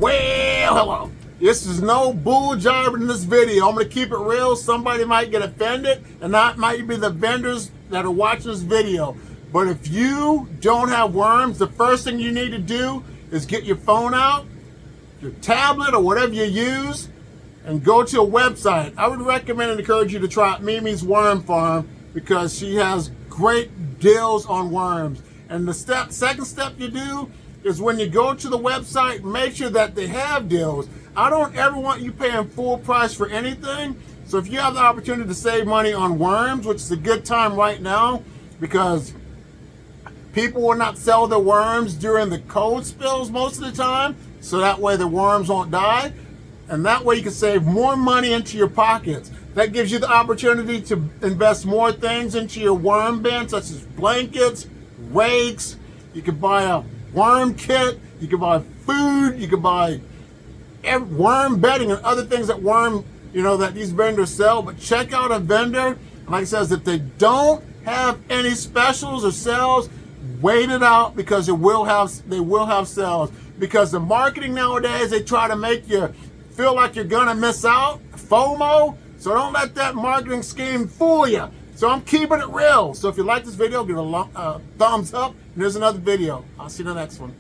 Well, hello. This is no bull job in this video. I'm going to keep it real. Somebody might get offended, and that might be the vendors that are watching this video. But if you don't have worms, the first thing you need to do is get your phone out, your tablet, or whatever you use, and go to a website. I would recommend and encourage you to try out Mimi's Worm Farm because she has great deals on worms. And the second step you do is when you go to the website, make sure that they have deals. I don't ever want you paying full price for anything. So if you have the opportunity to save money on worms, which is a good time right now because people will not sell their worms during the cold spills most of the time, so that way the worms won't die. And that way you can save more money into your pockets. That gives you the opportunity to invest more things into your worm bin, such as blankets, rakes. You can buy a worm kit, you can buy food, you can buy worm bedding and other things that that these vendors sell. But check out a vendor, and like I says, if they don't have any specials or sales, wait it out because they will have sales. Because the marketing nowadays, they try to make you feel like you're gonna miss out, FOMO. So don't let that marketing scheme fool you. So I'm keeping it real. So if you like this video, give it a thumbs up. And there's another video. I'll see you in the next one.